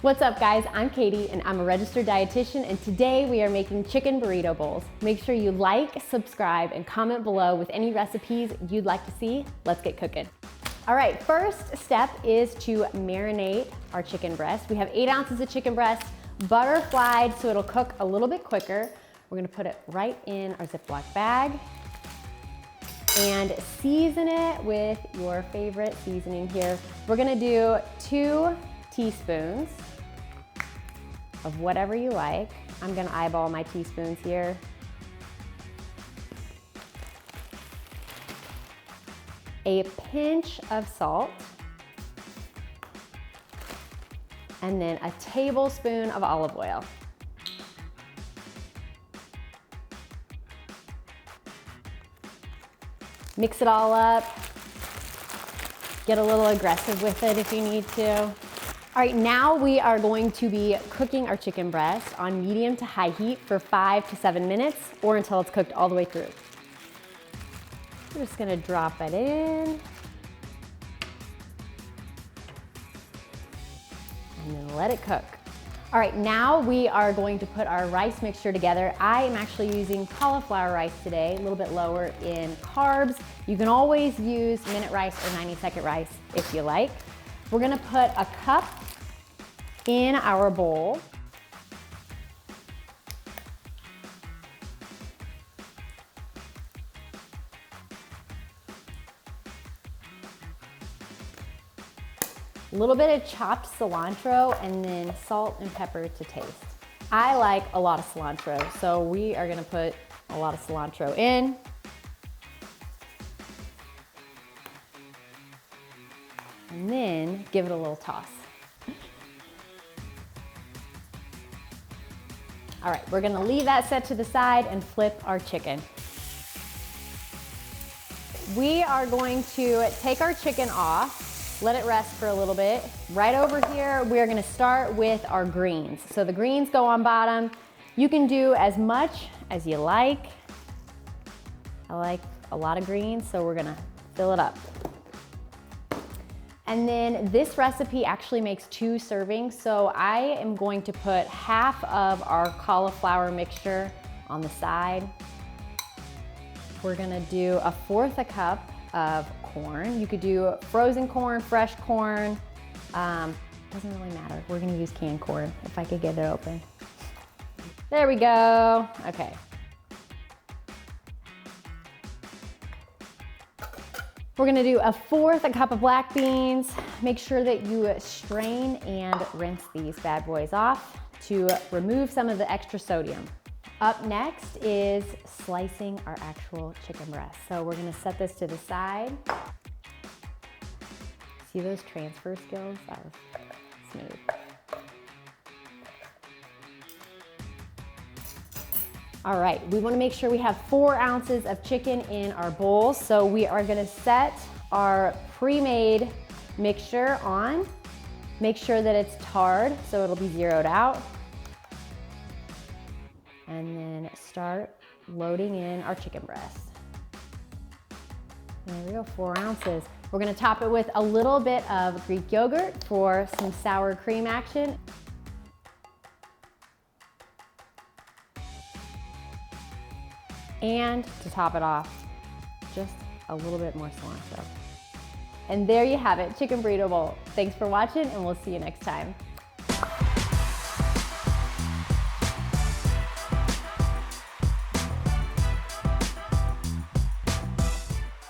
What's up guys, I'm Katie and I'm a registered dietitian, and today we are making chicken burrito bowls. Make sure you like, subscribe, and comment below with any recipes you'd like to see. Let's get cooking. All right, first step is to marinate our chicken breast. We have 8 ounces of chicken breast, butterflied so it'll cook a little bit quicker. We're gonna put it right in our Ziploc bag and season it with your favorite seasoning here. We're gonna do 2 teaspoons of whatever you like. I'm gonna eyeball my teaspoons here. A pinch of salt, and then a tablespoon of olive oil. Mix it all up. Get a little aggressive with it if you need to. All right, now we are going to be cooking our chicken breast on medium to high heat for 5 to 7 minutes or until it's cooked all the way through. We're just gonna drop it in. And then let it cook. All right, now we are going to put our rice mixture together. I am actually using cauliflower rice today, a little bit lower in carbs. You can always use minute rice or 90-second rice if you like. We're gonna put a cup in our bowl. A little bit of chopped cilantro and then salt and pepper to taste. I like a lot of cilantro, so we are gonna put a lot of cilantro in. And then give it a little toss. All right, we're gonna leave that set to the side and flip our chicken. We are going to take our chicken off, let it rest for a little bit. Right over here, we're gonna start with our greens. So the greens go on bottom. You can do as much as you like. I like a lot of greens, so we're gonna fill it up. And then this recipe actually makes 2 servings, so I am going to put half of our cauliflower mixture on the side. We're gonna do 1/4 cup of corn. You could do frozen corn, fresh corn, doesn't really matter. We're gonna use canned corn if I could get it open. There we go, okay. We're gonna do 1/4 cup of black beans. Make sure that you strain and rinse these bad boys off to remove some of the extra sodium. Up next is slicing our actual chicken breast. So we're gonna set this to the side. See those transfer skills? That was smooth. All right, we wanna make sure we have 4 ounces of chicken in our bowl. So we are gonna set our pre-made mixture on. Make sure that it's tarred so it'll be zeroed out. And then start loading in our chicken breast. There we go, 4 ounces. We're gonna top it with a little bit of Greek yogurt for some sour cream action. And to top it off, just a little bit more cilantro. And there you have it, chicken burrito bowl. Thanks for watching, and we'll see you next time.